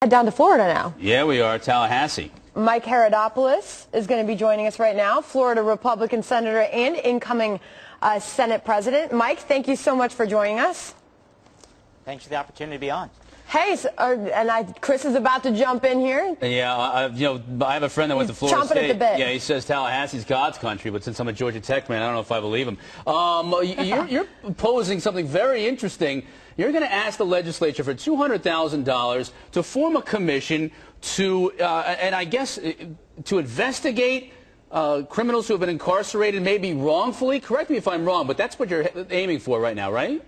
Head down to Florida now. Yeah, we are. Tallahassee. Mike Haridopolos is going to be joining us right now, Florida Republican Senator and incoming Senate President. Mike, thank you so much for joining us. Thanks for the opportunity to be on. Hey, Chris is about to jump in here. Yeah, I have a friend that went to Florida chomping State. at the bit. Yeah, he says Tallahassee's God's country, but since I'm a Georgia Tech man, I don't know if I believe him. You're posing something very interesting. You're going to ask the legislature for $200,000 to form a commission to, and I guess, to investigate criminals who have been incarcerated, maybe wrongfully. Correct me if I'm wrong, but that's what you're aiming for right now, right?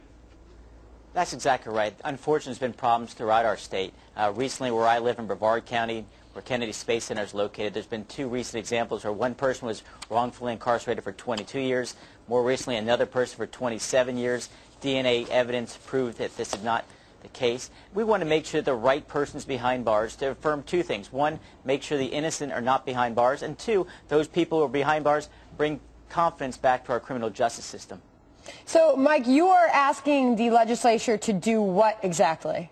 That's exactly right. Unfortunately, there's been problems throughout our state. Recently, where I live in Brevard County, where Kennedy Space Center is located, there's been two recent examples where one person was wrongfully incarcerated for 22 years. More recently, another person for 27 years. DNA evidence proved that this is not the case. We want to make sure the right person's behind bars to affirm two things. One, make sure the innocent are not behind bars. And two, those people who are behind bars bring confidence back to our criminal justice system. So, Mike, you are asking the legislature to do what exactly?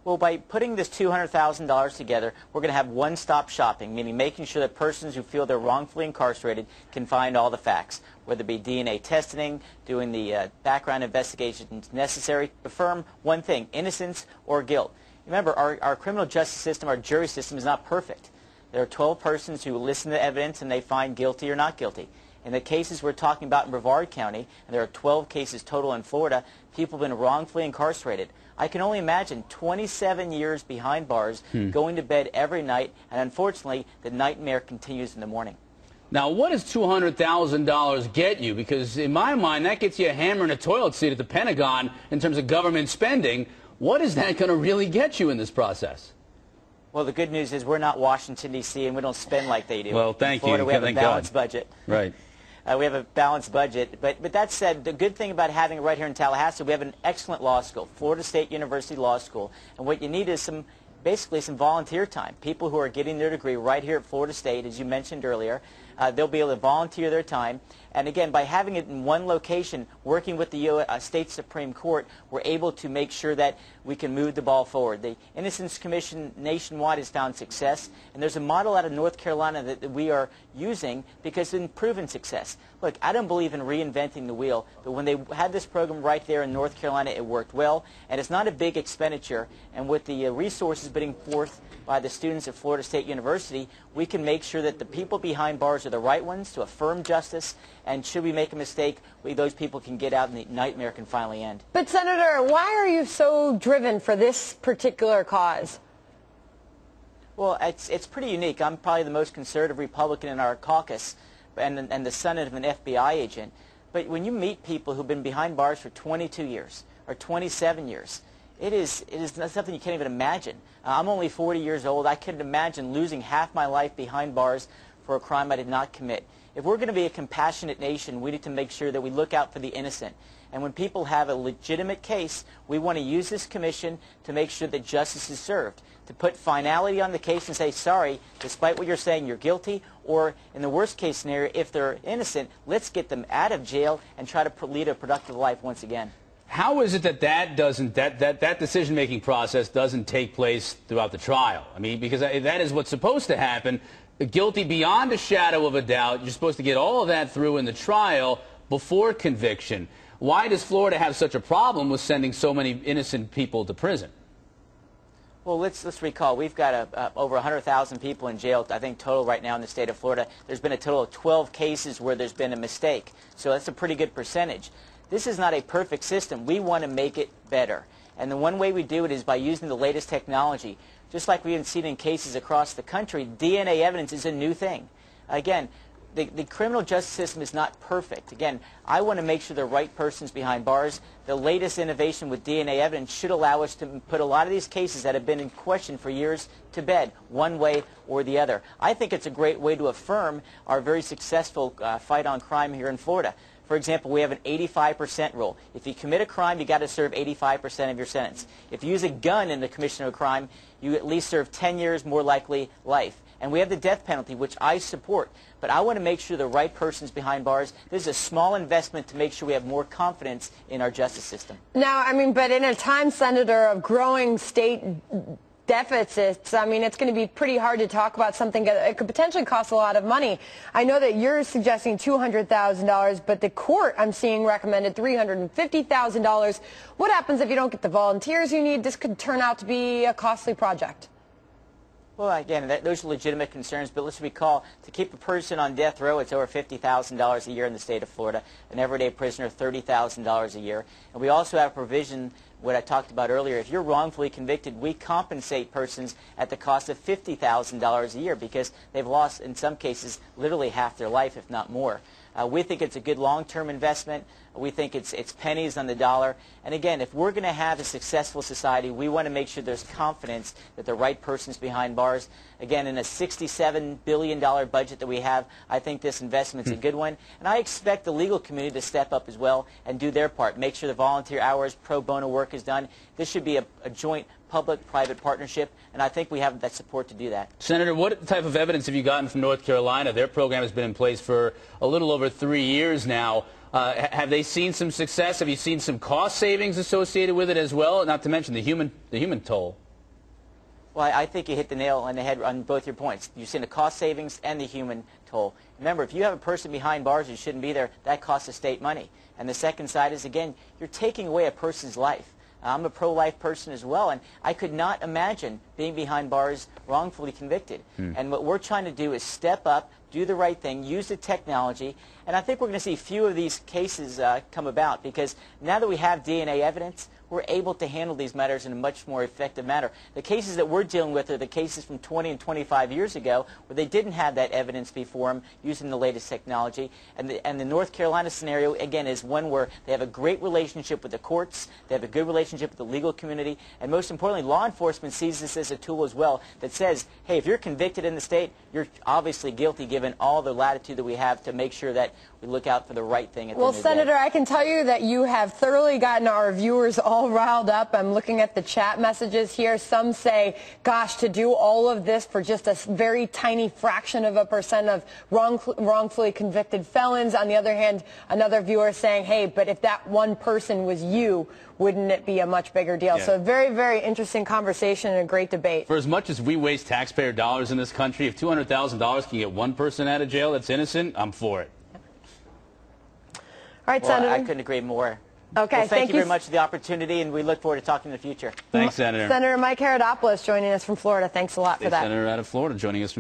Well, by putting this $200,000 together, we're going to have one-stop shopping, meaning making sure that persons who feel they're wrongfully incarcerated can find all the facts, whether it be DNA testing, doing the background investigations necessary to affirm one thing, innocence or guilt. Remember, our criminal justice system, our jury system is not perfect. There are 12 persons who listen to evidence and they find guilty or not guilty. In the cases we're talking about in Brevard County, and there are 12 cases total in Florida, people have been wrongfully incarcerated. I can only imagine 27 years behind bars, going to bed every night, and unfortunately, the nightmare continues in the morning. Now, what does $200,000 get you? Because in my mind, that gets you a hammer and a toilet seat at the Pentagon in terms of government spending. What is that going to really get you in this process? Well, the good news is we're not Washington, D.C., and we don't spend like they do. Well, thank you. In Florida, we have a balanced budget. Right. We have a balanced budget. But that said, the good thing about having it right here in Tallahassee, we have an excellent law school, Florida State University Law School. And what you need is basically some volunteer time. People who are getting their degree right here at Florida State, as you mentioned earlier, they'll be able to volunteer their time. And again, by having it in one location, working with the State Supreme Court, we're able to make sure that we can move the ball forward. The Innocence Commission nationwide has found success, and there's a model out of North Carolina that we are using because it's been proven success. Look, I don't believe in reinventing the wheel, but when they had this program right there in North Carolina, it worked well, and it's not a big expenditure, and with the resources being forth by the students at Florida State University, we can make sure that the people behind bars are the right ones to affirm justice, and should we make a mistake, those people can get out and the nightmare can finally end. But, Senator, why are you so driven for this particular cause? Well, it's pretty unique. I'm probably the most conservative Republican in our caucus and the son of an FBI agent. But when you meet people who've been behind bars for 22 years or 27 years, it is something you can't even imagine. I'm only 40 years old. I couldn't imagine losing half my life behind bars for a crime I did not commit. If we're going to be a compassionate nation, we need to make sure that we look out for the innocent. And when people have a legitimate case, we want to use this commission to make sure that justice is served, to put finality on the case and say, sorry, despite what you're saying, you're guilty, or in the worst case scenario, if they're innocent, let's get them out of jail and try to lead a productive life once again. How is it that decision-making process doesn't take place throughout the trial? I mean, because that is what's supposed to happen. Guilty beyond a shadow of a doubt. You're supposed to get all of that through in the trial before conviction. Why does Florida have such a problem with sending so many innocent people to prison? Well, let's recall, we've got over 100,000 people in jail, I think, total right now in the state of Florida. There's been a total of 12 cases where there's been a mistake. So that's a pretty good percentage. This is not a perfect system. We want to make it better. And the one way we do it is by using the latest technology. Just like we've seen in cases across the country, DNA evidence is a new thing. Again, the criminal justice system is not perfect. Again, I want to make sure the right person's behind bars. The latest innovation with DNA evidence should allow us to put a lot of these cases that have been in question for years to bed, one way or the other. I think it's a great way to affirm our very successful fight on crime here in Florida. For example, we have an 85% rule. If you commit a crime, you got to serve 85% of your sentence. If you use a gun in the commission of a crime, you at least serve 10 years, more likely life. And we have the death penalty, which I support. But I want to make sure the right person's behind bars. This is a small investment to make sure we have more confidence in our justice system. Now, I mean, but in a time, Senator, of growing state deficits. I mean, it's going to be pretty hard to talk about something that it could potentially cost a lot of money. I know that you're suggesting $200,000, but the court, I'm seeing, recommended $350,000. What happens if you don't get the volunteers you need? This could turn out to be a costly project. Well, again, those are legitimate concerns, but let's recall, to keep a person on death row, it's over $50,000 a year in the state of Florida. An everyday prisoner, $30,000 a year. And we also have provision, what I talked about earlier. If you're wrongfully convicted, we compensate persons at the cost of $50,000 a year because they've lost, in some cases, literally half their life, if not more. We think it's a good long-term investment. We think it's pennies on the dollar. And again, if we're going to have a successful society, we want to make sure there's confidence that the right person's behind bars. Again, in a $67 billion budget that we have, I think this investment's a good one. And I expect the legal community to step up as well and do their part, make sure the volunteer hours, pro bono work is done. This should be a joint public-private partnership, and I think we have that support to do that. Senator, what type of evidence have you gotten from North Carolina? Their program has been in place for a little over 3 years now. Have they seen some success? Have you seen some cost savings associated with it as well? Not to mention the human toll. Well, I think you hit the nail on the head on both your points. You've seen the cost savings and the human toll. Remember, if you have a person behind bars who shouldn't be there, that costs the state money. And the second side is, again, you're taking away a person's life. I'm a pro-life person as well, and I could not imagine being behind bars wrongfully convicted. And what we're trying to do is step up, do the right thing, use the technology, and I think we're going to see few of these cases come about because now that we have DNA evidence, we're able to handle these matters in a much more effective manner. The cases that we're dealing with are the cases from 20 and 25 years ago where they didn't have that evidence before them using the latest technology. And the North Carolina scenario, again, is one where they have a great relationship with the courts, they have a good relationship with the legal community, and most importantly, law enforcement sees this as a tool as well that says, hey, if you're convicted in the state, you're obviously guilty given all the latitude that we have to make sure that we look out for the right thing at the end of the day. Well, Senator, I can tell you that you have thoroughly gotten our viewers all riled up. I'm looking at the chat messages here. Some say, gosh, to do all of this for just a very tiny fraction of a percent of wrongfully convicted felons. On the other hand, another viewer saying, hey, but if that one person was you, wouldn't it be a much bigger deal? Yeah. So a very, very interesting conversation and a great debate. For as much as we waste taxpayer dollars in this country, if $200,000 can get one person out of jail that's innocent, I'm for it. All right, well, Senator. I couldn't agree more. Okay, well, thank you very much for the opportunity, and we look forward to talking in the future. Thanks, Senator. Senator Mike Haridopolos joining us from Florida. Thanks a lot for that. Senator out of Florida joining us from